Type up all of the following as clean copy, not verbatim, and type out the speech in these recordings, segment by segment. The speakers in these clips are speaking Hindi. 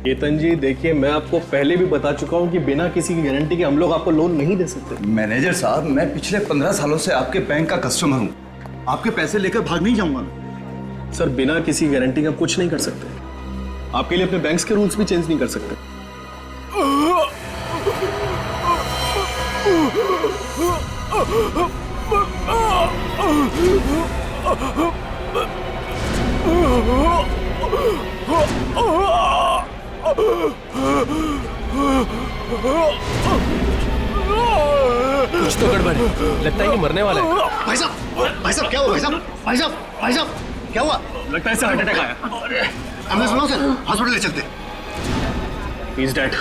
केतन जी देखिए, मैं आपको पहले भी बता चुका हूँ कि बिना किसी की गारंटी के हम लोग आपको लोन नहीं दे सकते। मैनेजर साहब, मैं पिछले 15 सालों से आपके बैंक का कस्टमर हूँ। आपके पैसे लेकर भाग नहीं जाऊंगा मैं। सर बिना किसी गारंटी के आप कुछ नहीं कर सकते। आपके लिए अपने बैंक्स के रूल्स भी चेंज नहीं कर सकते। कुछ तो गड़बड़ है, लगता है कि मरने वाला है। भाई साहब क्या हुआ? भाई साहब क्या हुआ? लगता है सर हार्ट अटैक आया। एम्बुलेंस बुलाओ सर, हॉस्पिटल ले चलते। He is dead.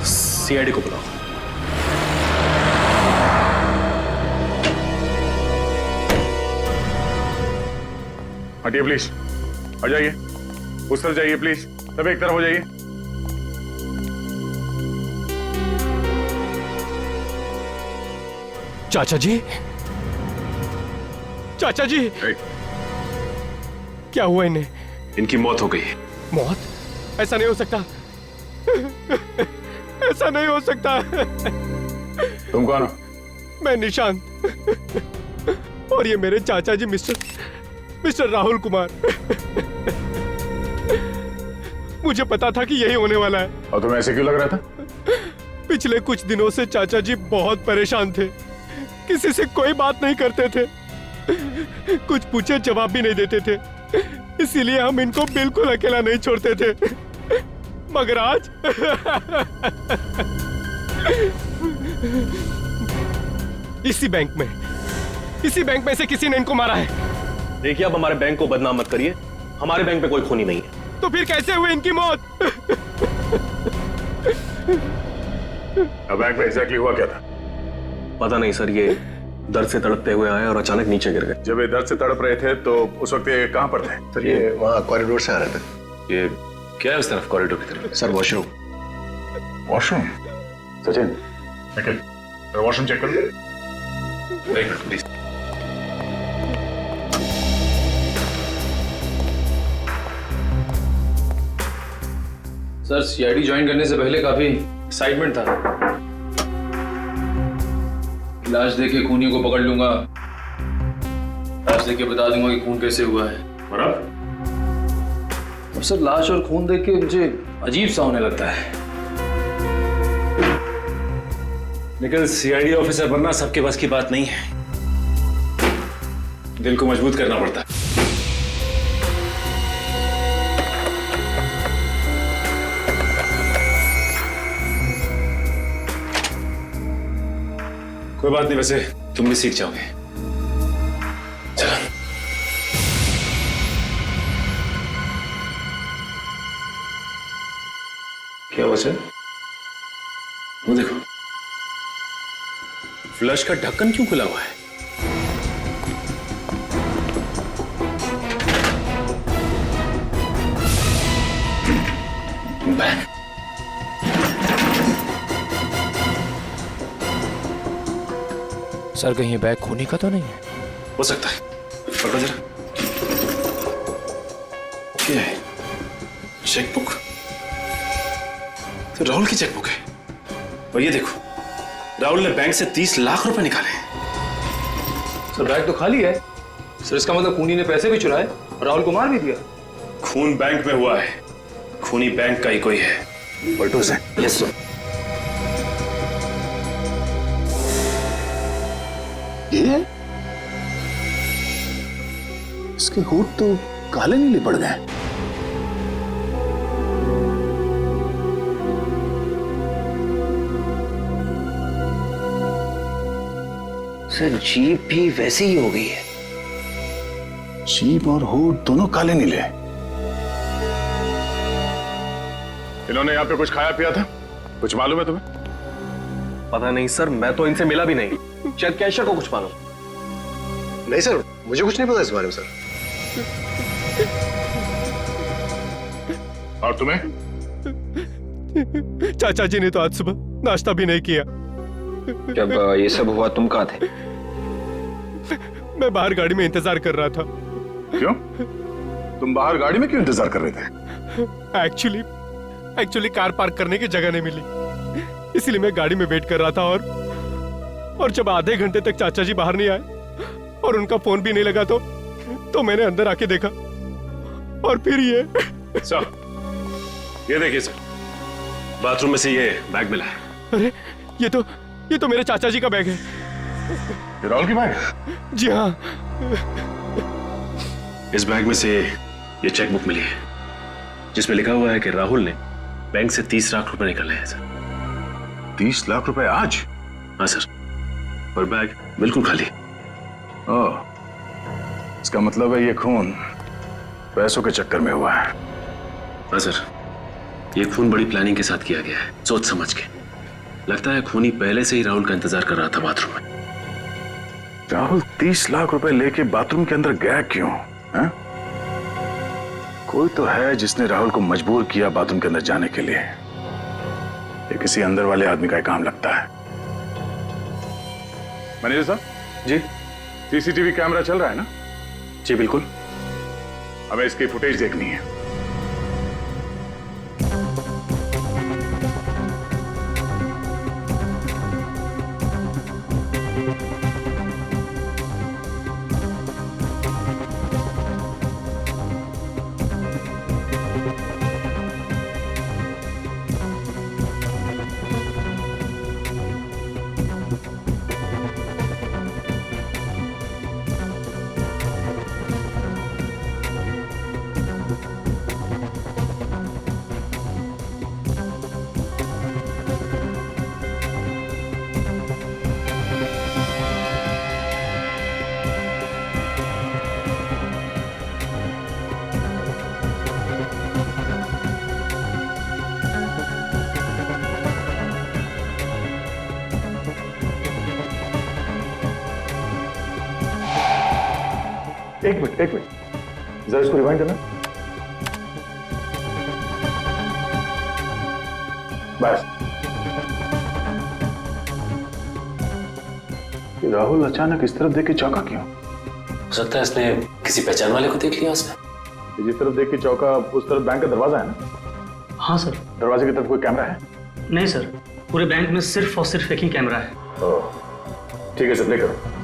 सीआईडी को बुलाओ। हटिए प्लीज, आ जाइए, उस तरफ जाइए प्लीज, सब एक तरफ हो जाइए। चाचा जी, चाचा जी, क्या हुआ इन्हें? इनकी मौत हो गई। मौत? ऐसा नहीं हो सकता, ऐसा नहीं हो सकता। तुम कौन हो? मैं निशांत, और ये मेरे चाचा जी मिस्टर राहुल कुमार। मुझे पता था कि यही होने वाला है। और तुम्हें ऐसे क्यों लग रहा था? पिछले कुछ दिनों से चाचा जी बहुत परेशान थे, किसी से कोई बात नहीं करते थे, कुछ पूछे जवाब भी नहीं देते थे, इसीलिए हम इनको बिल्कुल अकेला नहीं छोड़ते थे। मगर आज इसी बैंक में से किसी ने इनको मारा है। देखिए, अब हमारे बैंक को बदनाम मत करिए, हमारे बैंक पे कोई खूनी नहीं है। तो फिर कैसे हुई इनकी मौत? अब बैंक में एग्जैक्टली हुआ क्या था? पता नहीं सर, ये दर्द से तड़पते हुए आए और अचानक नीचे गिर गए। जब ये दर्द से तड़प रहे थे तो उस वक्त ये कहाँ पर थे? सर ये वहाँ कॉरिडोर से आ रहे थे। ये क्या है उस तरफ, कॉरिडोर की तरफ? Sir washroom. वॉशरूम? सचिन निकल, वॉशरूम चेक कर लो। एक minute please. Sir CID join करने से पहले काफी एक्साइटमेंट था। लाश देख के खूनी को पकड़ लूंगा, लाश देख के बता दूंगा कि खून कैसे हुआ है। और अब सर लाश और खून देख के मुझे अजीब सा होने लगता है। लेकिन सीआईडी ऑफिसर बनना सबके बस की बात नहीं है, दिल को मजबूत करना पड़ता है। कोई बात नहीं, वैसे तुम भी सीख जाओगे। चलो। क्या हुआ सर? वो देखो, फ्लश का ढक्कन क्यों खुला हुआ है? बैग। सर कहीं ये बैग खूनी का तो नहीं है? हो सकता है, पकड़ो जरा। क्या है? चेकबुक। तो राहुल की चेकबुक है। और ये देखो, राहुल ने बैंक से 30 लाख रुपए निकाले। सर बैग तो खाली है। सर इसका मतलब खूनी ने पैसे भी चुराए और राहुल को मार भी दिया। खून बैंक में हुआ है, खूनी बैंक का ही कोई है। पलटू से। Yes sir. ये इसके होठ तो काले नीले पड़ गए। सर जीभ भी वैसे ही हो गई है। जीभ और होठ दोनों काले नीले। इन्होंने यहाँ पे कुछ खाया पिया था? कुछ मालूम है तुम्हें? पता नहीं सर, मैं तो इनसे मिला भी नहीं, शायद कैशियर को कुछ मालूम। नहीं सर, मुझे कुछ नहीं पता इस बारे में सर। और तुम्हें? चाचा जी ने तो आज सुबह नाश्ता भी नहीं किया। जब ये सब हुआ तुम कहाँ थे? मैं बाहर गाड़ी में इंतजार कर रहा था। क्यों? तुम बाहर गाड़ी में क्यों इंतजार कर रहे थे? एक्चुअली कार पार्क करने की जगह नहीं मिली, इसलिए मैं गाड़ी में वेट कर रहा था। और जब आधे घंटे तक चाचा जी बाहर नहीं आए और उनका फोन भी नहीं लगा तो मैंने अंदर आके देखा और फिर ये। सर, ये देखिए सर, बाथरूम में से ये बैग मिला है। अरे ये तो मेरे चाचा जी का बैग है। ये राहुल की बैग? जी हाँ। इस बैग में से ये चेकबुक मिली है जिसमें लिखा हुआ है कि राहुल ने बैंक से 30 लाख रुपए निकाले हैं सर। 30 लाख रुपए आज? हाँ सर, और बैग बिल्कुल खाली। ओह, इसका मतलब है ये खून पैसों के चक्कर में हुआ है। हाँ सर, ये खून बड़ी प्लानिंग के साथ किया गया है, सोच समझ के। लगता है खूनी पहले से ही राहुल का इंतजार कर रहा था बाथरूम में। राहुल 30 लाख रुपए लेके बाथरूम के अंदर गया क्यों? है? कोई तो है जिसने राहुल को मजबूर किया बाथरूम के अंदर जाने के लिए। ये किसी अंदर वाले आदमी का काम लगता है। मैनेजर साहब जी। सीसीटीवी कैमरा चल रहा है ना? जी बिल्कुल। हमें इसकी फुटेज देखनी है। एक मिनट जरा इसको रिवाइंड करना। बस। ये राहुल अचानक इस तरफ देख के चौंका क्यों? हो सकता है इसने किसी पहचान वाले को देख लिया उसने। जिस तरफ देख के चौंका उस तरफ बैंक का दरवाजा है ना? हाँ सर। दरवाजे की तरफ कोई कैमरा है? नहीं सर, पूरे बैंक में सिर्फ और सिर्फ एक ही कैमरा है। ओह, ठीक है सर, प्ले करो।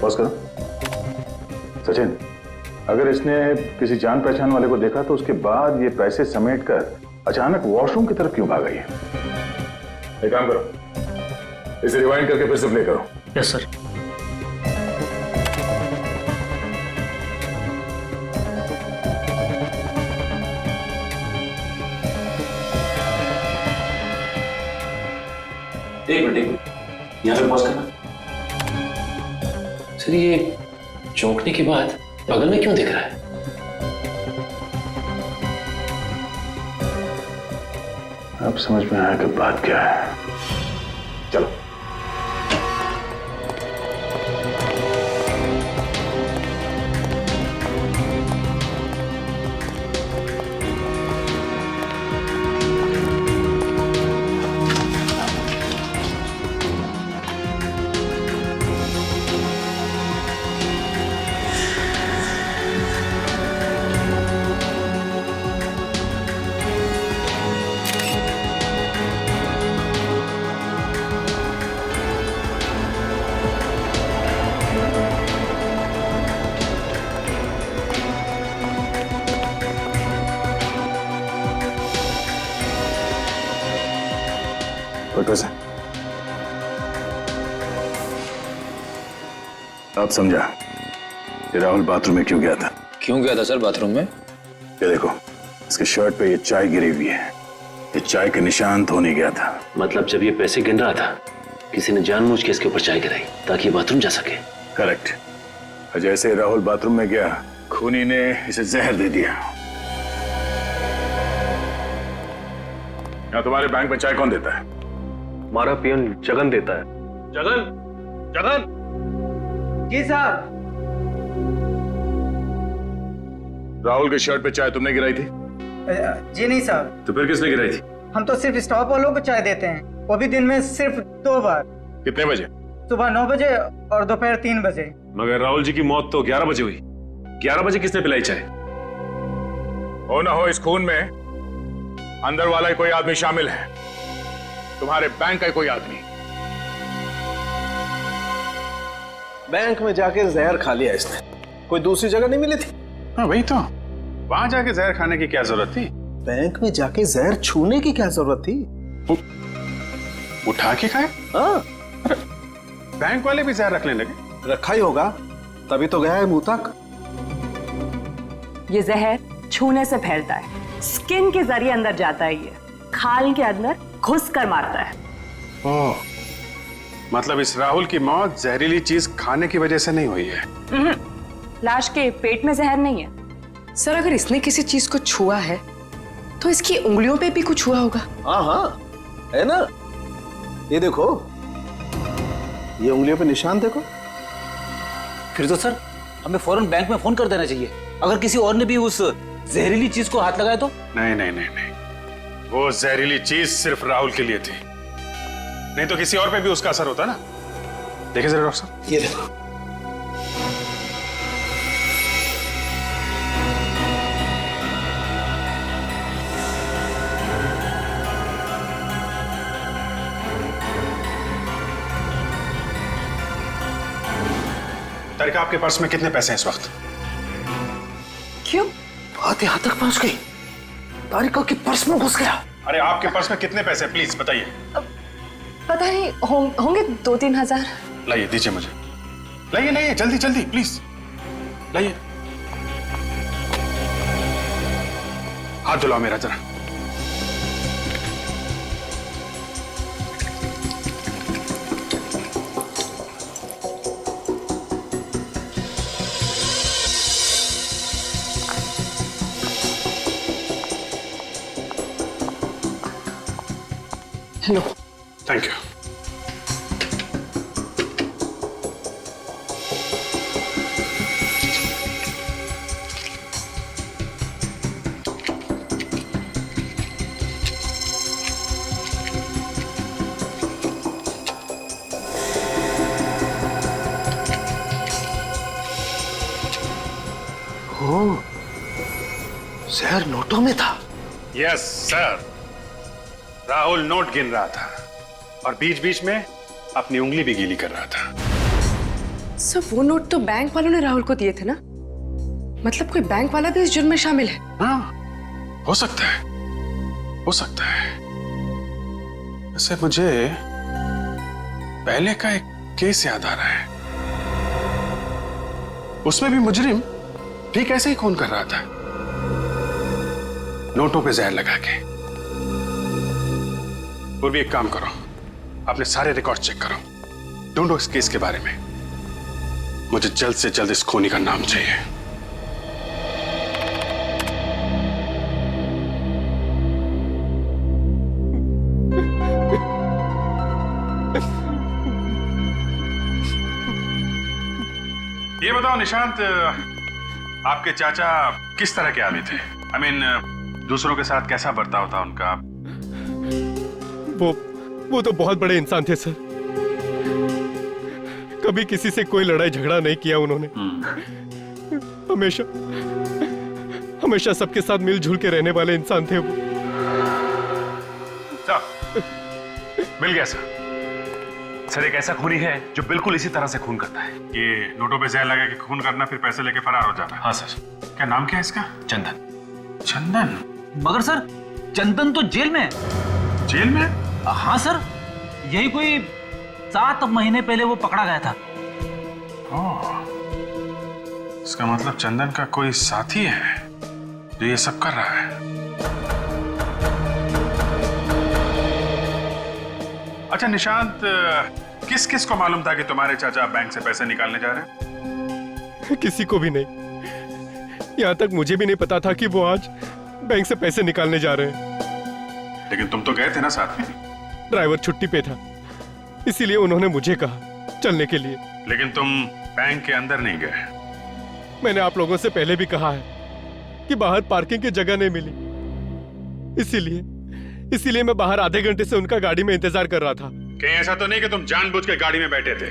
पॉज करो। सचिन, अगर इसने किसी जान पहचान वाले को देखा तो उसके बाद ये पैसे समेटकर अचानक वॉशरूम की तरफ क्यों भागा? ये एक काम करो, इसे रिवाइंड करके फिर से प्ले करो। Yes sir. एक मिनट, यहाँ पे पॉज करना। सर, ये चौंकने के बाद बगल में क्यों दिख रहा है? अब समझ में आया कि बात क्या है। चलो। अब समझा कि राहुल बाथरूम में क्यों गया था। क्यों गया था सर बाथरूम में? ये देखो, इसके शर्ट पे ये चाय गिरी हुई है। ये चाय के निशान तो नहीं गया था। मतलब जब ये पैसे गिन रहा था किसी ने जानबूझ के इसके ऊपर चाय गिराई ताकि ये बाथरूम जा सके। करेक्ट। जैसे राहुल बाथरूम में गया, खूनी ने इसे जहर दे दिया। यहाँ तुम्हारे बैंक में चाय कौन देता है? हमारा पियन जगन देता है। जगन जी साहब। राहुल के शर्ट पे चाय तुमने गिराई थी? जी नहीं साहब। तो फिर किसने गिराई थी? हम तो सिर्फ स्टॉप वालों को चाय देते हैं, वो भी दिन में सिर्फ 2 बार। कितने बजे? सुबह 9 बजे और दोपहर 3 बजे। मगर राहुल जी की मौत तो 11 बजे हुई। 11 बजे किसने पिलाई चाय? हो ना हो, इस खून में अंदर वाला ही कोई आदमी शामिल है, तुम्हारे बैंक का ही कोई आदमी। बैंक में जाके जहर खा लिया इसने, कोई दूसरी जगह नहीं मिली थी। हाँ वही तो, वहां जाके जहर खाने की क्या जरूरत थी? बैंक में जाके जहर छूने की क्या जरूरत थी? उठा के खाए? हाँ, बैंक वाले भी जहर रखने लगे। रखा ही होगा, तभी तो गया है मुंह तक। ये जहर छूने से फैलता है, स्किन के जरिए अंदर जाता है, ये खाल के अंदर घुस कर मारता है। ओह, मतलब इस राहुल की मौत जहरीली चीज खाने की वजह से नहीं हुई है? लाश के पेट में जहर नहीं है। सर, अगर इसने किसी चीज को छुआ है तो इसकी उंगलियों पे भी कुछ हुआ होगा। हाँ हाँ, है ना, ये देखो, ये उंगलियों पे निशान देखो। फिर तो सर हमें फौरन बैंक में फोन कर देना चाहिए, अगर किसी और ने भी उस जहरीली चीज को हाथ लगाया तो। नहीं नहीं नहीं नहीं, वो जहरीली चीज सिर्फ राहुल के लिए थी, नहीं तो किसी और पे भी उसका असर होता ना। देखिए जरा डॉक्टर साहब, ये देखो। तारिका, आपके पर्स में कितने पैसे हैं इस वक्त? क्यों? बात यहाँ तक पहुंच गई, तारिका के पर्स में घुस गया। अरे आपके पर्स में कितने पैसे हैं, प्लीज बताइए। पता नहीं, होंगे 2-3 हजार। लाइए, दीजिए मुझे, लाइए लाइए, जल्दी जल्दी प्लीज लाइए। हाथ धुलाओ मेरा जरा। लो। Thank you. ओह, जहर नोटों में था। यस सर, राहुल नोट गिन रहा था और बीच बीच में अपनी उंगली भी गीली कर रहा था। सर, वो नोट तो बैंक वालों ने राहुल को दिए थे ना? मतलब कोई बैंक वाला भी इस जुर्म में शामिल है? हाँ, हो सकता है, हो सकता है। वैसे मुझे पहले का एक केस याद आ रहा है, उसमें भी मुजरिम ठीक ऐसे ही खून कर रहा था, नोटों पे जहर लगा के। पूर्वी, एक काम करो, अपने सारे रिकॉर्ड चेक करो, ढूंढो इस केस के बारे में। मुझे जल्द से जल्द इस खूनी का नाम चाहिए। ये बताओ निशांत, आपके चाचा किस तरह के आदमी थे? I mean, दूसरों के साथ कैसा बर्ताव था उनका? वो तो बहुत बड़े इंसान थे सर, कभी किसी से कोई लड़ाई झगड़ा नहीं किया उन्होंने। हमेशा हमेशा सबके साथ मिलजुल के रहने वाले इंसान थे वो। मिल गया सर। सर, एक ऐसा खूनी है जो बिल्कुल इसी तरह से खून करता है। ये नोटों पे जहर लगा के खून करना, फिर पैसे लेके फरार हो जाना। हाँ सर। क्या नाम क्या है इसका? चंदन। चंदन? मगर सर, चंदन तो जेल में है। जेल में? हाँ सर, यही कोई 7 महीने पहले वो पकड़ा गया था। ओह, इसका मतलब चंदन का कोई साथी है जो ये सब कर रहा है। अच्छा निशांत, किस किस को मालूम था कि तुम्हारे चाचा बैंक से पैसे निकालने जा रहे हैं? किसी को भी नहीं, यहाँ तक मुझे भी नहीं पता था कि वो आज बैंक से पैसे निकालने जा रहे हैं। लेकिन तुम तो गए थे ना साथ में? ड्राइवर छुट्टी पे था, इसीलिए उन्होंने मुझे कहा चलने के लिए। लेकिन तुम बैंक के अंदर नहीं गए? मैंने आप लोगों से पहले भी कहा है कि बाहर पार्किंग की जगह नहीं मिली, इसीलिए मैं बाहर आधे घंटे से उनका गाड़ी में इंतजार कर रहा था। कहीं ऐसा तो नहीं कि तुम जानबूझ के गाड़ी में बैठे थे?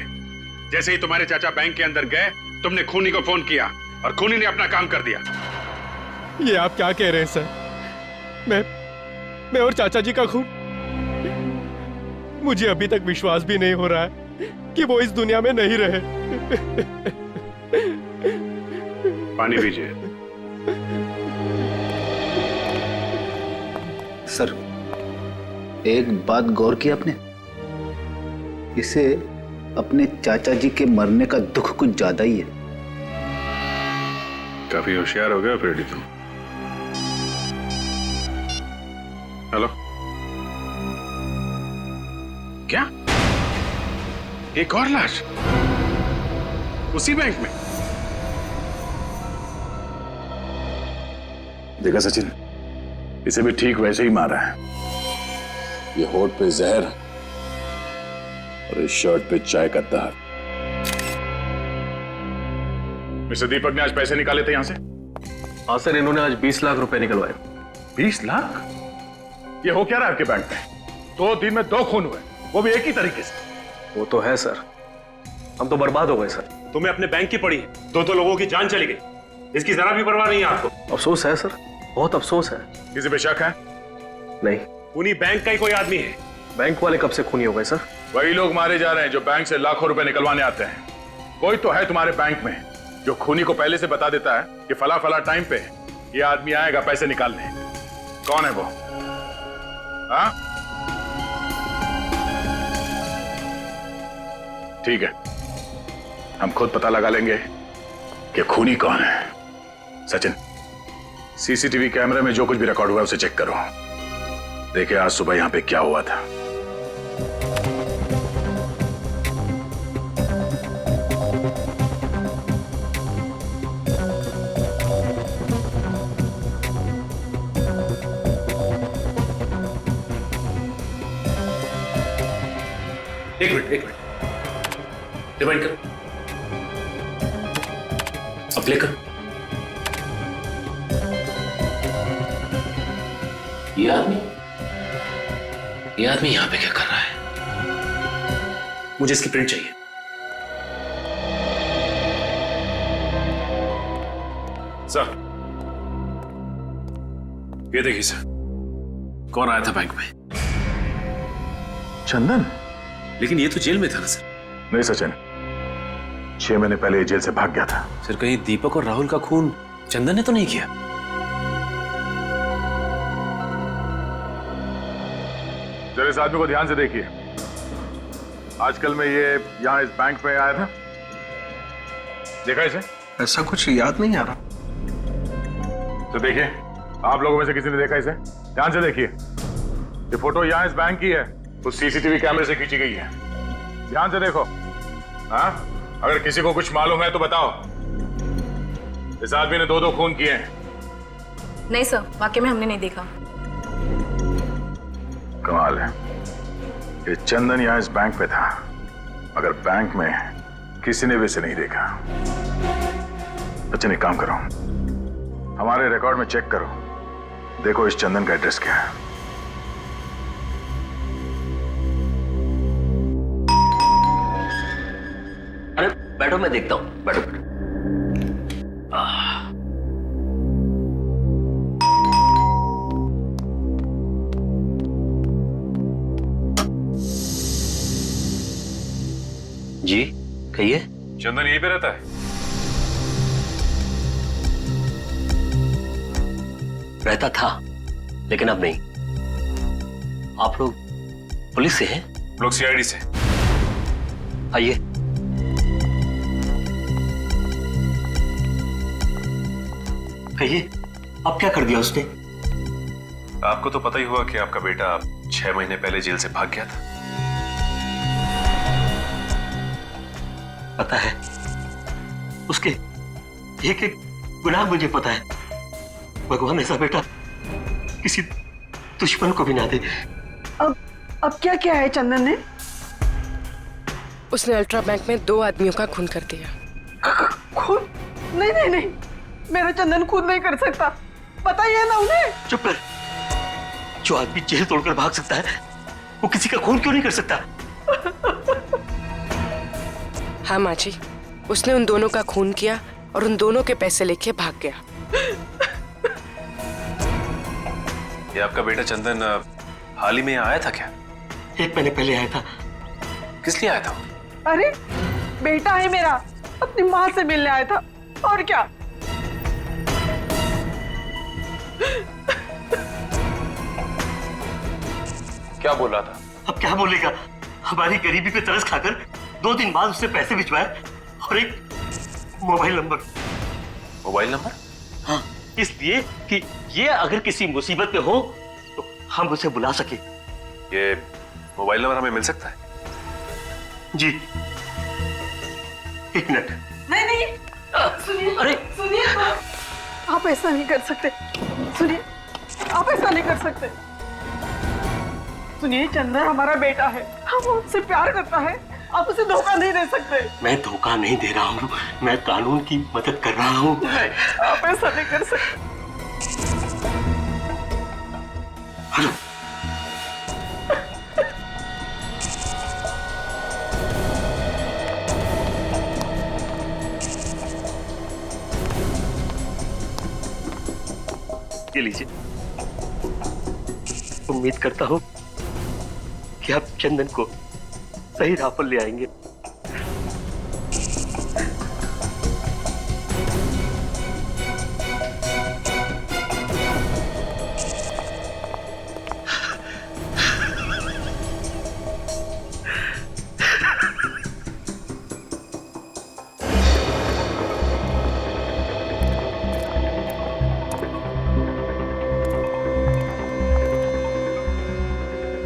जैसे ही तुम्हारे चाचा बैंक के अंदर गए, तुमने खूनी को फोन किया और खूनी ने अपना काम कर दिया। ये आप क्या कह रहे हैं सर? मैं और चाचा जी का खून? मुझे अभी तक विश्वास भी नहीं हो रहा है कि वो इस दुनिया में नहीं रहे। पानी पीजिए। सर, एक बात गौर की आपने? इसे अपने चाचा जी के मरने का दुख कुछ ज्यादा ही है। काफी होशियार हो गया फ्रेडी तुम। हेलो, क्या एक और लाश उसी बैंक में? देखा सचिन, इसे भी ठीक वैसे ही मारा है। ये होठ पे जहर और इस शर्ट पे चाय का दाग। मिस्टर दीपक ने आज पैसे निकाले थे यहां से? हाँ सर, इन्होंने आज 20 लाख रुपए निकलवाए। 20 लाख? ये हो क्या रहा है आपके बैंक में? 2 दिन में 2 खून हुए, वो भी एक ही तरीके से। वो तो है सर, हम तो बर्बाद हो गए सर। तुम्हें अपने बैंक की पड़ी है, 2 लोगों की जान चली गई, इसकी जरा भी परवाह नहीं है आपको? अफसोस है सर, बहुत अफसोस है। किसी पे शक है? नहीं। खूनी बैंक का ही कोई आदमी है। बैंक वाले कब से खूनी हो गए सर? वही लोग मारे जा रहे हैं जो बैंक से लाखों रुपए निकलवाने आते हैं। कोई तो है तुम्हारे बैंक में जो खूनी को पहले से बता देता है कि फला फला टाइम पे ये आदमी आएगा पैसे निकालने। कौन है वो? हाँ, ठीक है, हम खुद पता लगा लेंगे कि खूनी कौन है। सचिन, सीसीटीवी कैमरे में जो कुछ भी रिकॉर्ड हुआ है उसे चेक करो। देखिए आज सुबह यहां पे क्या हुआ था। एक मिनट, रिवाइंड कर, अब प्ले कर। ये आदमी यहां पे क्या कर रहा है? मुझे इसकी प्रिंट चाहिए। सर, ये देखिए सर, कौन आया था बैंक में? चंदन। लेकिन ये तो जेल में था ना सर? नहीं सचिन, 6 महीने पहले ये जेल से भाग गया था। सर, कहीं दीपक और राहुल का खून चंदन ने तो नहीं किया? जरा इस आदमी को ध्यान से देखिए। आजकल में ये यहां इस बैंक में आया था, देखा इसे? ऐसा कुछ याद नहीं आ रहा। तो देखिए, आप लोगों में से किसी ने देखा इसे? ध्यान से देखिए, ये फोटो यहां इस बैंक की है, उस सीसीटीवी कैमरे से खींची गई है। ध्यान से देखो। हाँ, अगर किसी को कुछ मालूम है तो बताओ। इस आदमी ने 2 खून किए हैं। नहीं सर, वाकई में हमने नहीं देखा। कमाल है, ये चंदन यहां इस बैंक पे था, मगर बैंक में किसी ने भी इसे नहीं देखा। अच्छा, एक काम करो, हमारे रिकॉर्ड में चेक करो, देखो इस चंदन का एड्रेस क्या है। अरे बैठो, मैं देखता हूं, बैठो। जी कहिए। चंदन यहीं पे रहता है? रहता था, लेकिन अब नहीं। आप लोग पुलिस से हैं? लोग सीआईडी से। आइए। कहिए, अब क्या कर दिया उसने? आपको तो पता ही हुआ कि आपका बेटा 6 महीने पहले जेल से भाग गया था। पता है, उसके एक एक गुनाह मुझे पता है। भगवान ऐसा बेटा किसी दुश्मन को भी ना दे। अब क्या किया है चंदन ने? उसने अल्ट्रा बैंक में 2 आदमियों का खून कर दिया। खून? नहीं नहीं नहीं, मेरा चंदन खून नहीं कर सकता, बताइए ना उन्हें। चुप कर। जो आदमी जेल तोड़कर भाग सकता है वो किसी का खून क्यों नहीं कर सकता? हाँ माँ जी, उसने उन दोनों का खून किया और उन दोनों के पैसे लेके भाग गया। ये आपका बेटा चंदन हाल ही में यहाँ आया था क्या? 1 महीने पहले आया था। किस लिए आया था? अरे बेटा है मेरा, अपनी माँ से मिलने आया था और क्या। क्या बोल रहा था? अब क्या बोलेगा? हमारी गरीबी पे तरस खाकर 2 दिन बाद उससे पैसे भिजवाए और एक मोबाइल नंबर। Mobile number? हाँ, इसलिए कि ये अगर किसी मुसीबत में हो तो हम उसे बुला सके। ये मोबाइल नंबर हमें मिल सकता है? जी 1 मिनट। नहीं सुनिए, अरे सुनिए, आप ऐसा नहीं कर सकते। सुनिए, आप ऐसा नहीं कर सकते। सुनिए, चंदन हमारा बेटा है, हम उससे प्यार करता है, आप उसे धोखा नहीं दे सकते। मैं धोखा नहीं दे रहा हूँ, मैं कानून की मदद कर रहा हूँ। आप ऐसा नहीं कर सकते। हेलो, ये लीजिए। उम्मीद करता हूँ कि आप चंदन को सही राह पर ले आएंगे।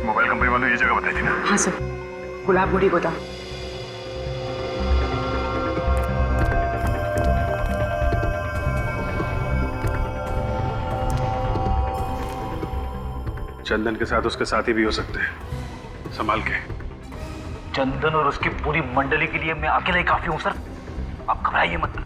मोबाइल कंपनी वालों ये जगह बताई थी ना? हाँ सर, गुलाब गुड़ी गोदाम। चंदन के साथ उसके साथी भी हो सकते हैं, संभाल के। चंदन और उसकी पूरी मंडली के लिए मैं अकेला ही काफी हूं सर, आप घबराइए मत।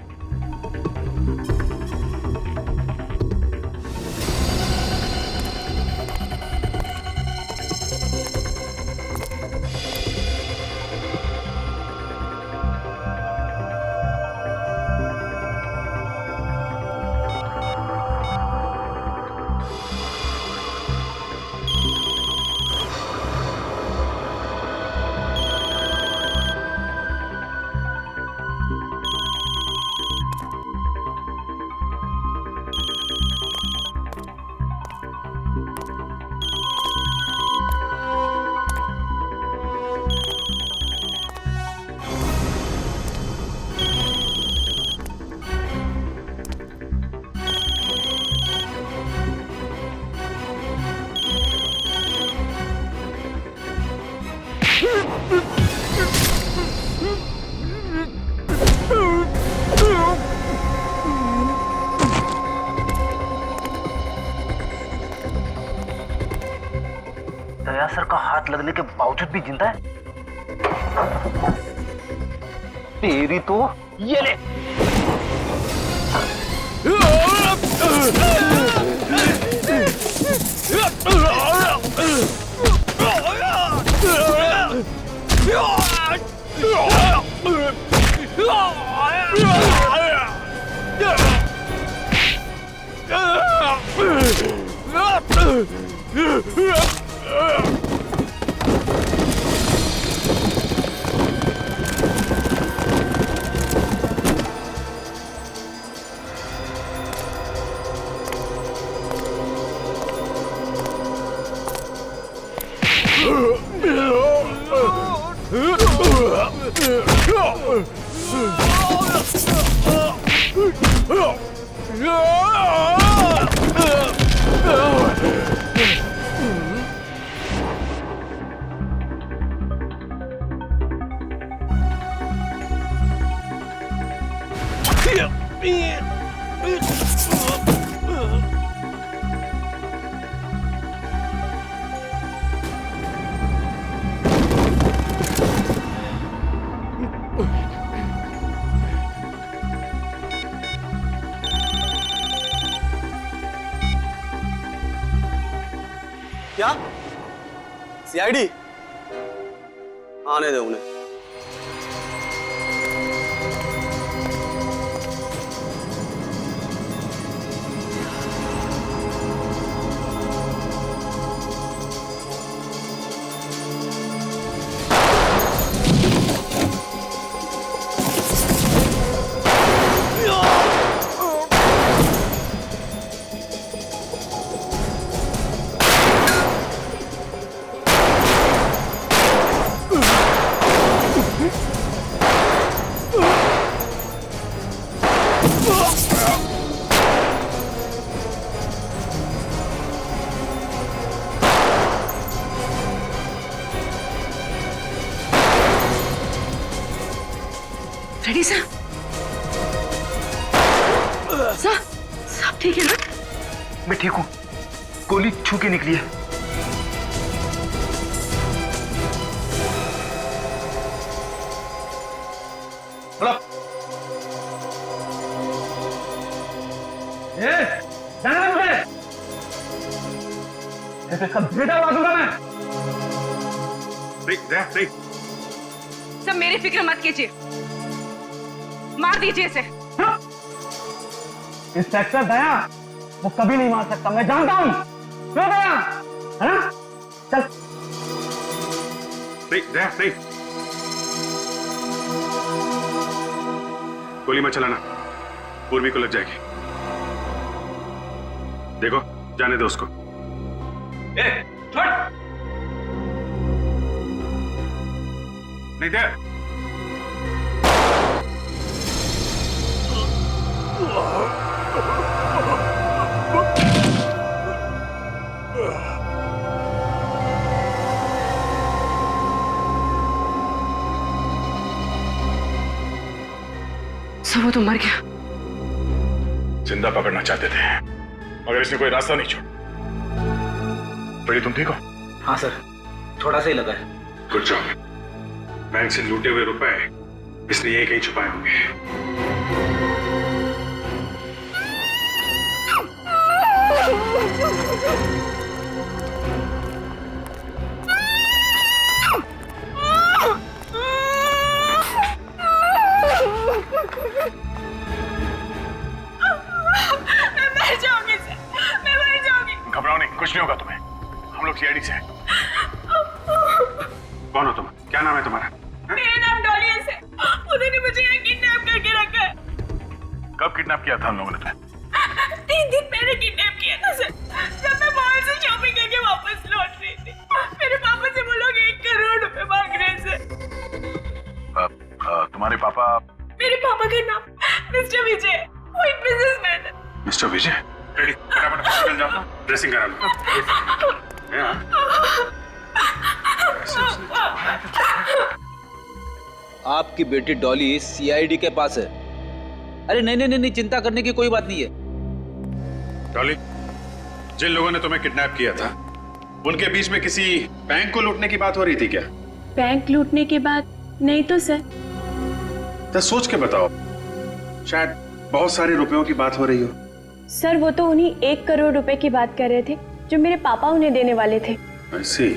दया सर का हाथ लगने के बावजूद भी जिंदा है? तेरी तो ये ले। सीआईडी आने दे उन्हें। रेडी साहब? साहब ठीक है ना? मैं ठीक हूँ, गोली छू के निकली है। बेटा मारूंगा मैं। सब मेरी फिक्र मत कीजिए, मार दीजिए इसे। इंस्पेक्टर दया वो कभी नहीं मार सकता, मैं जानता हूँ। क्यों दया? है ना? चल। नहीं गोली मत चलाना, पूर्वी को लग जाएगी। देखो जाने दो उसको। छोड़। नहीं दे। सब वो तो मर गया। जिंदा पकड़ना चाहते थे मगर इसने कोई रास्ता नहीं छोड़ा। बड़ी तुम ठीक हो? हाँ सर, थोड़ा सा ही लगा है। Good job. बैंक से लूटे हुए रुपए इसने यही कहीं छुपाए होंगे। घबराओ नहीं, कुछ नहीं होगा तुम्हें। हम लोग सीआईडी से हैं। कौन हो तुम? क्या नाम है तुम्हारा? मेरा नाम डॉली है। उन्होंने मुझे यहाँ किडनैप करके रखा है। कब किडनैप किया था हम लोगों ने तुम्हें? 3 दिन पहले किडनैप किया था सर, जब मैं मॉल से शॉपिंग करके वापस लौट रही थी। मेरे पापा से वो लोग 1 करोड़ रुपए मांग रहे थे। तुम्हारे पापा? मेरे पापा का नाम मिस्टर विजय, वो एक बिजनेसमैन है। मिस्टर विजय? रेडी, फटाफट हॉस्पिटल जाओ, ड्रेसिंग करा लो। आपकी बेटी डॉली सीआईडी के पास है। अरे नहीं, चिंता करने की कोई बात नहीं है। डॉली, जिन लोगों ने तुम्हें किडनैप किया था उनके बीच में किसी बैंक को लूटने की बात हो रही थी क्या? बैंक लूटने की बात नहीं तो सर। तो सोच के बताओ, शायद बहुत सारे रुपयों की बात हो रही हो। सर वो तो उन्हीं 1 करोड़ रुपए की बात कर रहे थे जो मेरे पापा उन्हें देने वाले थे। ऐसी।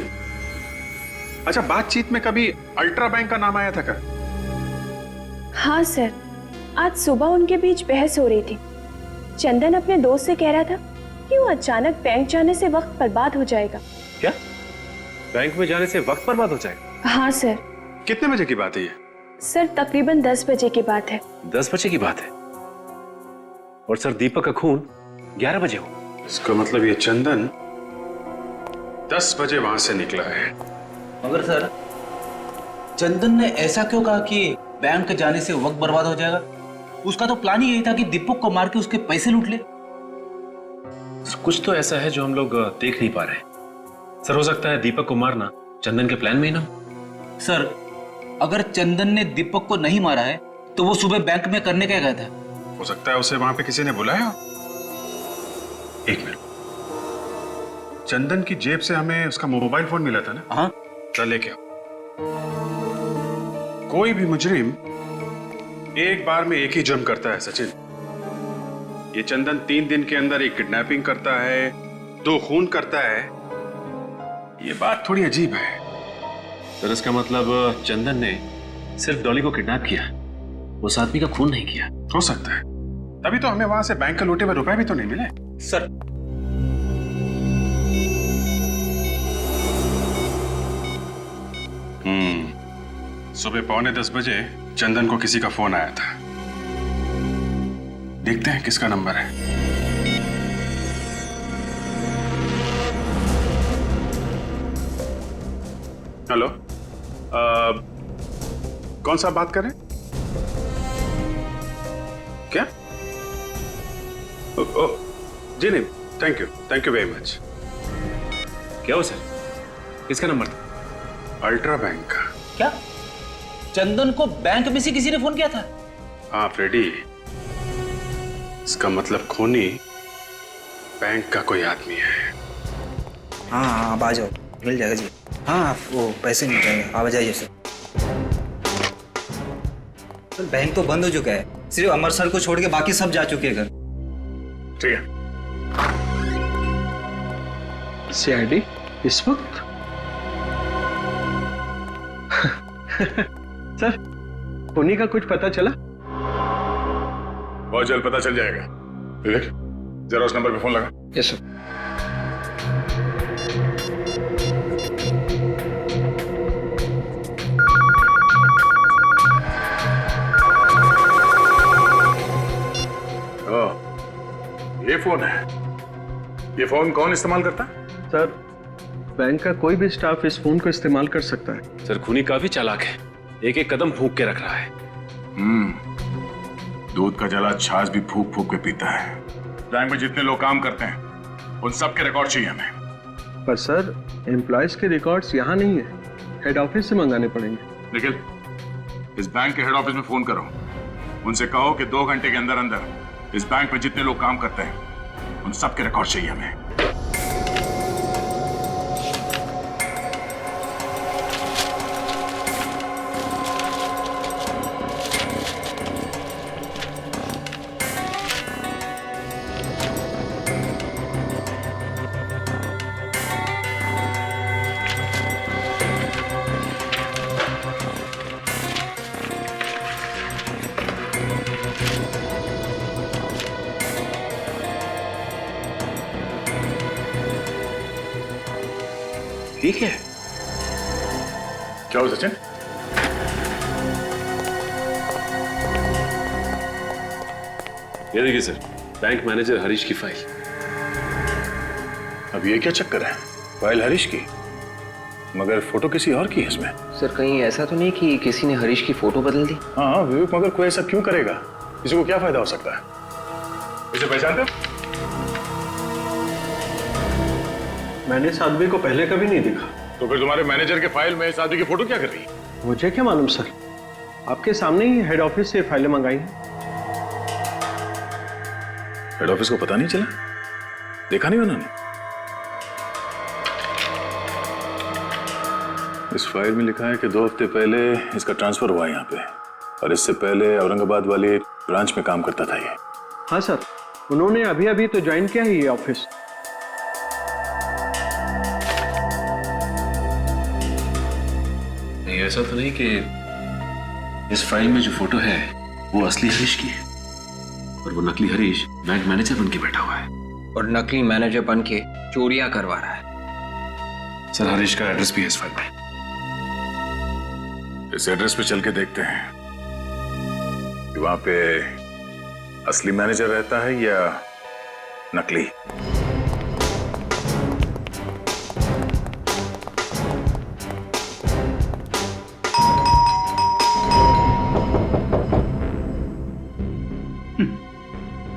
अच्छा, बातचीत में कभी अल्ट्रा बैंक का नाम आया था क्या? हाँ सर, आज सुबह उनके बीच बहस हो रही थी। चंदन अपने दोस्त से कह रहा था कि वो अचानक बैंक जाने से वक्त बर्बाद हो जाएगा। क्या? बैंक में जाने से वक्त बर्बाद हो जाएगा? हाँ सर। कितने बजे की बात है ये? सर तकरीबन 10 बजे की बात है। 10 बजे की बात है? और सर दीपक का खून 11 बजे हो। इसका मतलब ये चंदन 10 बजे वहां से निकला है। मगर सर, चंदन ने ऐसा क्यों कहा कि बैंक जाने से वक्त बर्बाद हो जाएगा? उसका तो प्लान ही यही था कि दीपक को मार के उसके पैसे लूट ले। कुछ तो ऐसा है जो हम लोग देख नहीं पा रहे। सर हो सकता है दीपक को मारना चंदन के प्लान में ही ना हो। सर, अगर चंदन ने दीपक को नहीं मारा है तो वो सुबह बैंक में करने क्या गया था? हो सकता है उसे वहां पे किसी ने बुलाया। एक मिनट, चंदन की जेब से हमें उसका मोबाइल फोन मिला था ना? हाँ। चल लेके आओ। कोई भी मुजरिम एक बार में एक ही जुर्म करता है सचिन। ये चंदन 3 दिन के अंदर एक किडनैपिंग करता है, 2 खून करता है। ये बात थोड़ी अजीब है सर। इसका मतलब चंदन ने सिर्फ डॉली को किडनैप किया, उस आदमी का खून नहीं किया। हो सकता है, तभी तो हमें वहां से बैंक के लूटे हुए रुपए भी तो नहीं मिले। सर सुबह 9:45 बजे चंदन को किसी का फोन आया था। देखते हैं किसका नंबर है। हेलो, कौन सा बात कर रहे हैं? क्या? ओ, जी नहीं, थैंक यू वेरी मच। क्या हो सर, किसका नंबर था? अल्ट्रा बैंक का। क्या चंदन को बैंक में से किसी ने फोन किया था? हाँ फ्रेडी, इसका मतलब खूनी बैंक का कोई आदमी है। हाँ हाँ, अब आ जाओ, मिल जाएगा जी। हाँ वो पैसे मिल जाएंगे, आप आ जाइए सर। सर बैंक तो बंद हो चुका है, सिर्फ अमर सर को छोड़ के बाकी सब जा चुके हैं घर। ठीक है। सीआईडी इस वक्त? सर खूनी का कुछ पता चला? बहुत जल्द पता चल जाएगा। विवेक, जरा उस नंबर पे फोन लगा। Yes sir. ये फोन है। ये फोन कौन इस्तेमाल करता है? सर बैंक का कोई भी स्टाफ इस फोन को इस्तेमाल कर सकता है। सर खूनी काफी चालाक है, एक एक कदम फूंक के रख रहा है। दूध का जला छाछ भी फूक फूक के पीता है। बैंक में जितने लोग काम करते हैं उन सब के रिकॉर्ड चाहिए हमें। पर सर एम्प्लॉयज के रिकॉर्ड्स यहाँ नहीं है, हेड ऑफिस से मंगाने पड़ेंगे। निखिल, इस बैंक के हेड ऑफिस में फोन करो, उनसे कहो कि 2 घंटे के अंदर अंदर इस बैंक में जितने लोग काम करते हैं उन सब के रिकॉर्ड चाहिए हमें। ठीक है। क्या हो सचिन? ये देखिए सर, बैंक मैनेजर हरीश की फाइल। अब ये क्या चक्कर है? फाइल हरीश की, मगर फोटो किसी और की है इसमें। सर कहीं ऐसा तो नहीं कि किसी ने हरीश की फोटो बदल दी? हाँ विवेक, मगर कोई ऐसा क्यों करेगा? किसी को क्या फायदा हो सकता है? इसे पहचानते हो? मैंने इस आदमी को पहले कभी नहीं देखा। तो फिर तुम्हारे मैनेजर के फाइल में इस आदमी की फोटो क्या कर रही है? मुझे क्या मालूम सर, आपके सामने ही हेड ऑफिस से फाइलें मंगाई हैं। हेड ऑफिस को पता नहीं चला? देखा नहीं उन्होंने? इस फाइल में लिखा है कि 2 हफ्ते पहले इसका ट्रांसफर हुआ यहाँ पे, और इससे पहले औरंगाबाद वाली ब्रांच में काम करता था ये। हाँ सर, उन्होंने अभी अभी तो ज्वाइन किया है ये ऑफिस। ऐसा तो नहीं कि इस फाइल में जो फोटो है वो असली हरीश की है और वो नकली हरीश बैंक मैनेजर बन के बैठा हुआ है और नकली मैनेजर बन के चोरियां करवा रहा है। सर हरीश का एड्रेस भी है इस फाइल में। इस एड्रेस पे चल के देखते हैं कि वहां पे असली मैनेजर रहता है या नकली।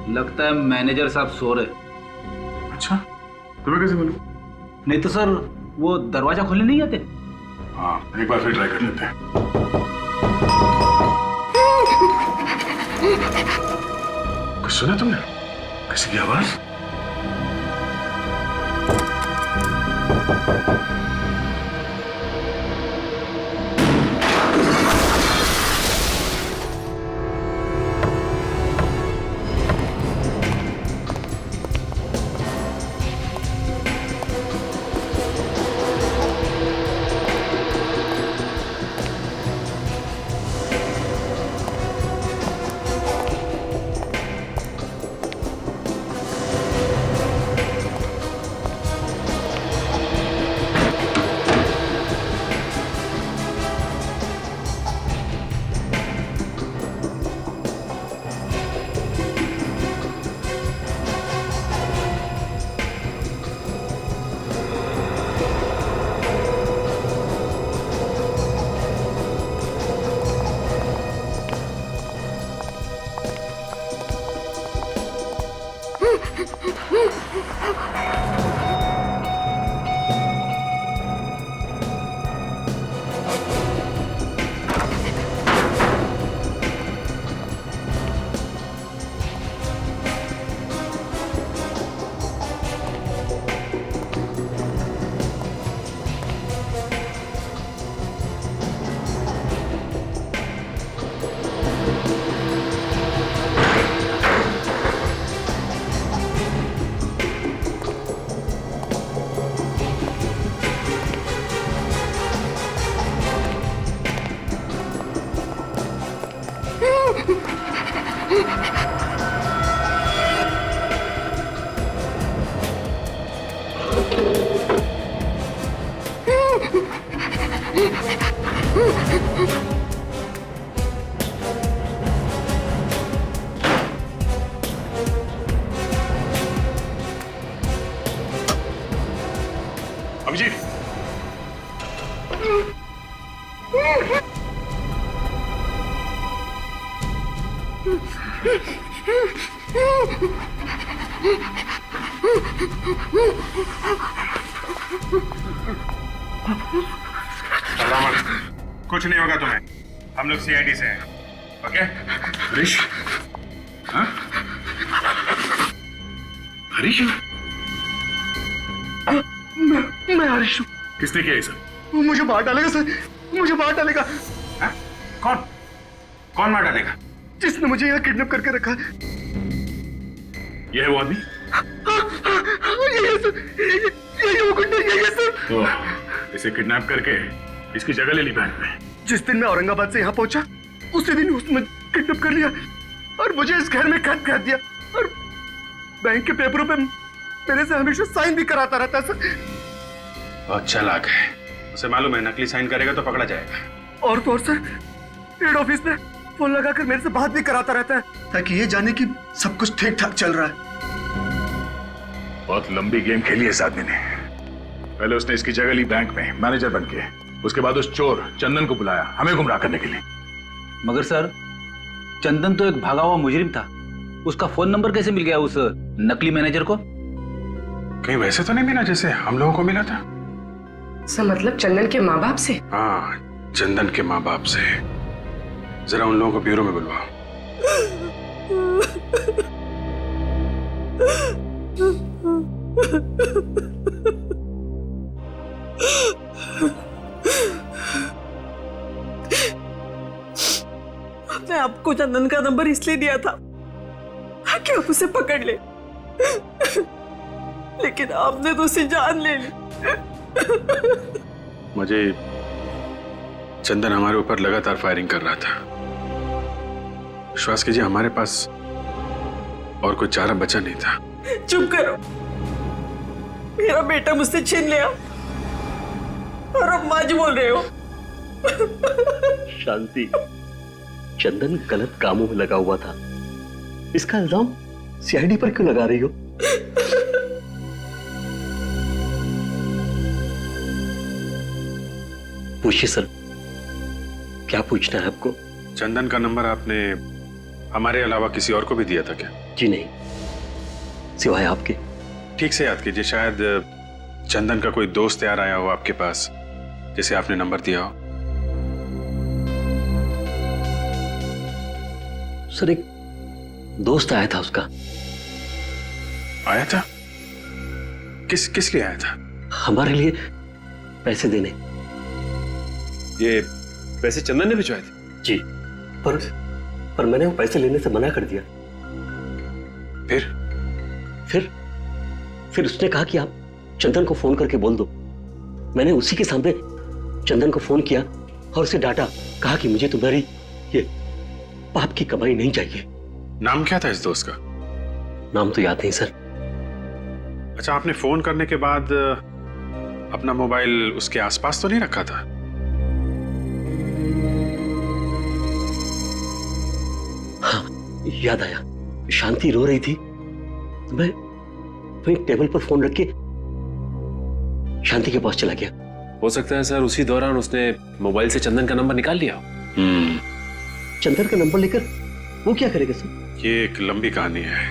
लगता है मैनेजर साहब सो रहे। अच्छा, तुम्हें कैसे बोलूं? नहीं तो सर वो दरवाजा खोलने नहीं आते? हाँ, एक बार फिर ट्राई कर लेते हैं। कुछ सुना तुमने? किसी की आवाज? अभिजीत, कुछ नहीं होगा तुम्हें, हम लोग सीआईडी से हैं, ओके? हरीश? हाँ? हरीश? मैं हरीश हूँ। किसने किया ये सब? मुझे मार डालेगा सर, मुझे मार डालेगा। हाँ? कौन? कौन मार डालेगा? जिसने मुझे यहाँ किडनैप करके रखा है। ये है वो आदमी? यही है सर, यही वो गुंडा, यही है सर। तो इसे किडनैप करके इसकी जगह ले ली बैंक में। जिस दिन मैं औरंगाबाद से यहाँ पहुंचा, उसी दिन उसने किडनैप कर लिया और मुझे इस घर में कैद कर दिया और बैंक के पेपरों पे मेरे से हमेशा साइन भी कराता रहता है सर। बहुत चालाक है, उसे मालूम है नकली साइन करेगा तो पकड़ा जाएगा। और तो और सर, हेड ऑफिस में फोन लगाकर मेरे से बात भी कराता रहता है ताकि ये जाने कि सब कुछ ठीक ठाक चल रहा है। बहुत लंबी गेम खेली है इस आदमी ने। पहले उसने इसकी जगह ली बैंक में मैनेजर बन के, उसके बाद उस चोर चंदन को बुलाया हमें गुमराह करने के लिए। मगर सर, चंदन तो एक भागा हुआ मुजरिम था, उसका फोन नंबर कैसे मिल गया उस नकली मैनेजर को? कहीं वैसे तो नहीं मिला जैसे हम लोगों को मिला था? सर मतलब चंदन के माँ बाप से? हाँ, चंदन के माँ बाप से। जरा उन लोगों को ब्यूरो में बुलवाओ। आपने आपको चंदन का नंबर इसलिए दिया था कि आप उसे पकड़ ले, लेकिन आपने तो उसे जान ले ली। मुझे चंदन हमारे ऊपर लगातार फायरिंग कर रहा था। विश्वास कीजिए हमारे पास और कोई चारा बचा नहीं था। चुप करो, मेरा बेटा मुझसे छीन लिया और अब माँ जी बोल रहे हो। शांति, चंदन गलत कामों में लगा हुआ था, इसका इल्जाम सीआईडी पर क्यों लगा रही हो? पूछिए सर, क्या पूछना है आपको? चंदन का नंबर आपने हमारे अलावा किसी और को भी दिया था क्या? जी नहीं, सिवाय आपके। ठीक से याद कीजिए, शायद चंदन का कोई दोस्त यार आया हो आपके पास जिसे आपने नंबर दिया हो। सर, एक दोस्त आया था उसका। आया था? किस लिए आया था? हमारे लिए पैसे देने। ये पैसे चंदन ने भिजवाए थे? जी, पर मैंने वो पैसे लेने से मना कर दिया। फिर उसने कहा कि आप चंदन को फोन करके बोल दो। मैंने उसी के सामने चंदन को फोन किया और उसे डांटा, कहा कि मुझे तुम्हारी ये पाप की कमाई नहीं चाहिए। नाम क्या था इस दोस्त का? नाम तो याद नहीं सर। अच्छा, आपने फोन करने के बाद अपना मोबाइल उसके आसपास तो नहीं रखा था? हाँ, याद आया। शांति रो रही थी, मैं टेबल पर फोन रख के शांति के पास चला गया। हो सकता है सर उसी दौरान उसने मोबाइल से चंदन का नंबर निकाल लिया। चंदन का नंबर लेकर वो क्या करेगा सर? ये एक लंबी कहानी है।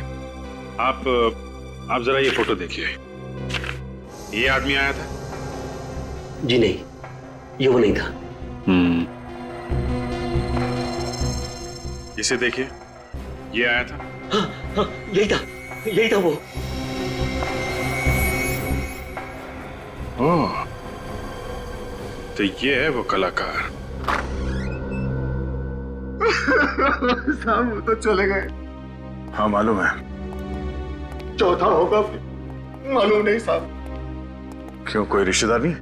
आप जरा ये फोटो देखिए। ये आदमी आया था? जी नहीं, ये वो नहीं था। इसे देखिए, ये आया था? हाँ, यही था वो। ओह, तो ये है वो कलाकार। साहब वो तो चले गए। हाँ मालूम है। चौथा होगा मालूम नहीं साहब। क्यों, कोई रिश्तेदार नहीं?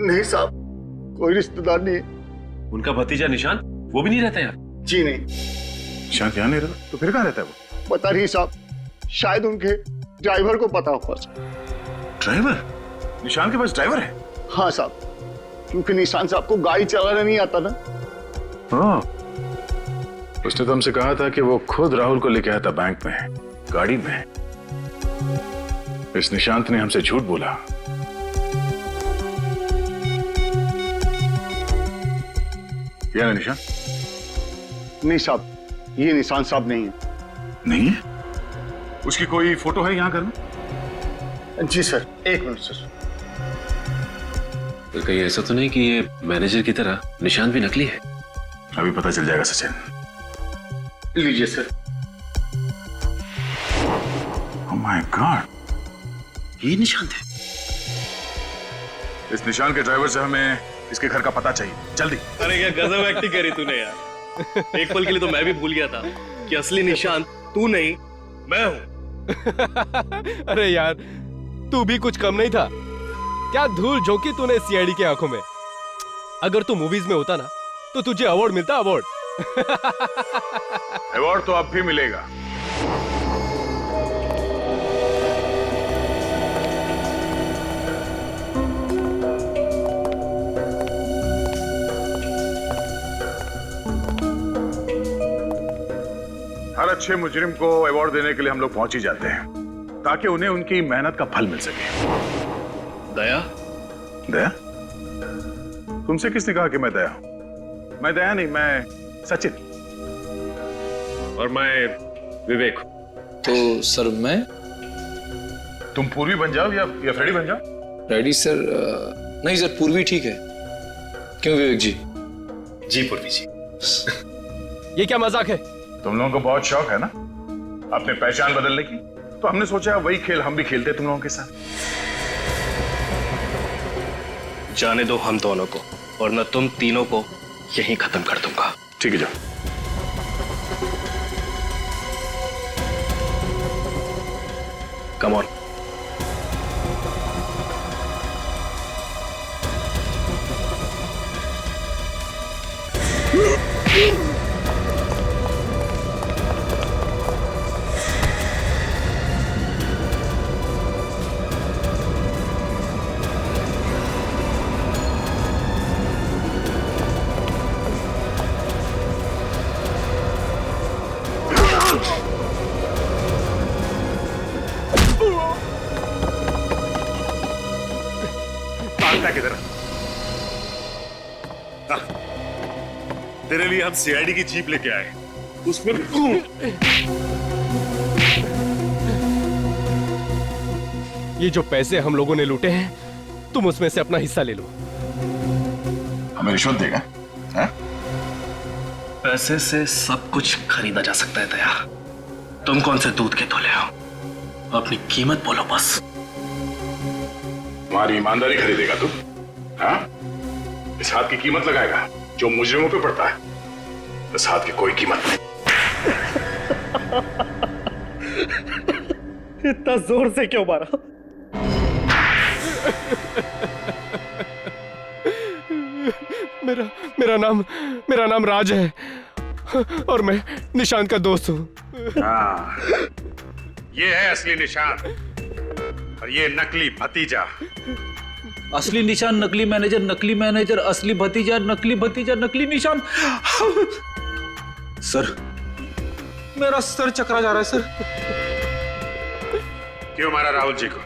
नहीं साहब, कोई रिश्तेदार नहीं। उनका भतीजा निशांत, वो भी नहीं रहता यार? जी नहीं। निशांत यहाँ नहीं रहता? तो फिर कहाँ रहता है वो? पता नहीं साहब, शायद उनके ड्राइवर को पता होगा। ड्राइवर? निशांत के पास ड्राइवर है? हाँ साहब, क्योंकि निशान साहब को गाड़ी चलाना नहीं आता ना। हाँ, उसने तो हमसे कहा था कि वो खुद राहुल को लेके आया था बैंक में, गाड़ी में। इस निशांत ने हमसे झूठ बोला। क्या है निशांत? नहीं साहब, ये निशान साहब नहीं है। नहीं है? उसकी कोई फोटो है यहाँ घर में? जी सर, एक मिनट सर। तो कहीं ऐसा तो नहीं कि ये मैनेजर की तरह निशांत भी नकली है? अभी पता चल जाएगा सचिन। लीजिए सर। ओह माय गॉड, ये निशांत है। इस निशान के ड्राइवर से हमें इसके घर का पता चाहिए, जल्दी। अरे क्या गजब एक्टिंग करी तूने यार। एक पल के लिए तो मैं भी भूल गया था कि असली निशांत तू नहीं मैं हूं। अरे यार, तू भी कुछ कम नहीं था। क्या धूल झोंकी तूने सीआईडी की आंखों में। अगर तू मूवीज में होता ना तो तुझे अवार्ड मिलता, अवार्ड। अवार्ड तो अब भी मिलेगा। हर अच्छे मुजरिम को अवार्ड देने के लिए हम लोग पहुंच ही जाते हैं, ताकि उन्हें उनकी मेहनत का फल मिल सके। दया? दया? तुमसे किसने कहा कि मैं दया हूं? मैं दया नहीं, मैं सचिन। और मैं विवेक। तो सर मैं? तुम पूर्वी बन जाओ या फ्रेडी बन जाओ। Ready sir? नहीं सर, पूर्वी ठीक है। क्यों विवेक जी? जी पूर्वी जी। ये क्या मजाक है? तुम लोगों को बहुत शौक है ना अपने पहचान बदलने की, तो हमने सोचा वही खेल हम भी खेलते तुम लोगों के साथ। जाने दो हम दोनों को, वरना तुम तीनों को यहीं खत्म कर दूंगा। ठीक है, जाओ। Come on. किधर? तेरे लिए हम सीआईडी की जीप लेके आए, उसमें ये जो पैसे हम लोगों ने लूटे हैं, तुम उसमें से अपना हिस्सा ले लो। हमें रिश्वत देगा? पैसे से सब कुछ खरीदा जा सकता है दया। तुम कौन से दूध के तोले हो? अपनी कीमत बोलो बस। हमारी ईमानदारी खरीदेगा तू? हाँ? इस हाथ की कीमत लगाएगा जो मुजरिमों पे पड़ता है। इस हाथ की कोई कीमत नहीं। इतना जोर से क्यों मारा? मेरा नाम राज है और मैं निशांत का दोस्त हूँ। हाँ, ये है असली निशान और ये नकली भतीजा। असली निशान नकली मैनेजर असली भतीजा नकली निशान। सर, मेरा सर चकरा जा रहा है सर। क्यों मारा राहुल जी को?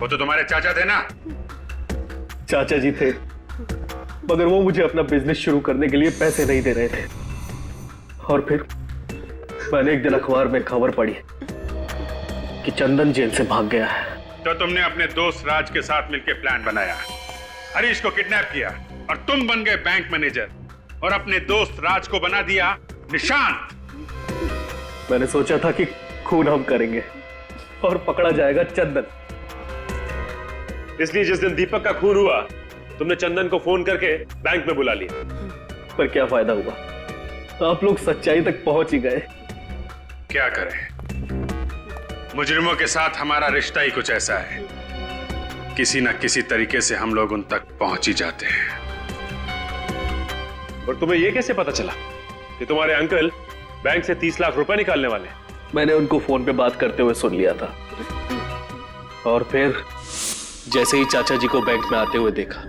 वो तो तुम्हारे चाचा थे ना? चाचा जी थे, मगर वो मुझे अपना बिजनेस शुरू करने के लिए पैसे नहीं दे रहे थे। और फिर मैंने एक दिन अखबार में खबर पढ़ी कि चंदन जेल से भाग गया है। तो तुमने अपने दोस्त राज के साथ मिलकर प्लान बनाया, हरीश को किडनैप किया और तुम बन गए बैंक मैनेजर और अपने दोस्त राज को बना दिया निशांत। मैंने सोचा था कि खून हम करेंगे और पकड़ा जाएगा चंदन। इसलिए जिस दिन दीपक का खून हुआ, तुमने चंदन को फोन करके बैंक में बुला लिया। पर क्या फायदा हुआ? आप लोग सच्चाई तक पहुंच ही गए। क्या करें, मुजरिमों के साथ हमारा रिश्ता ही कुछ ऐसा है, किसी न किसी तरीके से हम लोग उन तक पहुंच ही जाते हैं। और तुम्हें यह कैसे पता चला कि तुम्हारे अंकल बैंक से 30 लाख रुपए निकालने वाले? मैंने उनको फोन पे बात करते हुए सुन लिया था और फिर जैसे ही चाचा जी को बैंक में आते हुए देखा,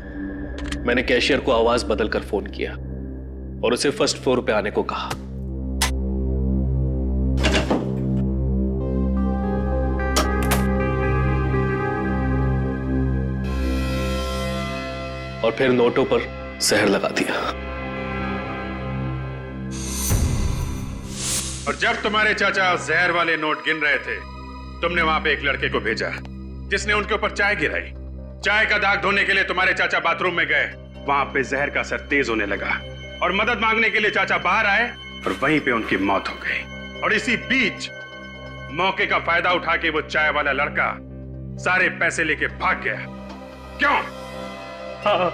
मैंने कैशियर को आवाज बदलकर फोन किया और उसे फर्स्ट फ्लोर पे आने को कहा। और फिर नोटों पर जहर लगा दिया। और जब तुम्हारे चाचा जहर वाले नोट गिन रहे थे, तुमने वहां पे एक लड़के को भेजा जिसने उनके ऊपर चाय गिराई। चाय का दाग धोने के लिए तुम्हारे चाचा बाथरूम में गए, वहां पे जहर का असर तेज होने लगा और मदद मांगने के लिए चाचा बाहर आए और वहीं पे उनकी मौत हो गई। और इसी बीच मौके का फायदा उठा के वो चाय वाला लड़का सारे पैसे लेके भाग गया। क्यों? हाँ,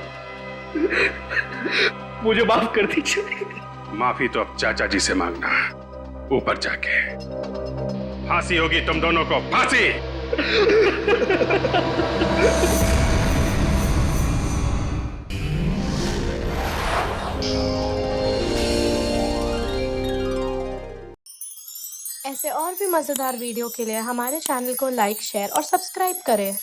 मुझे माफ कर दीजिए। माफी तो अब चाचा जी से मांगना, ऊपर जाके। फांसी होगी तुम दोनों को, फांसी। ऐसे और भी मजेदार वीडियो के लिए हमारे चैनल को लाइक, शेयर और सब्सक्राइब करें।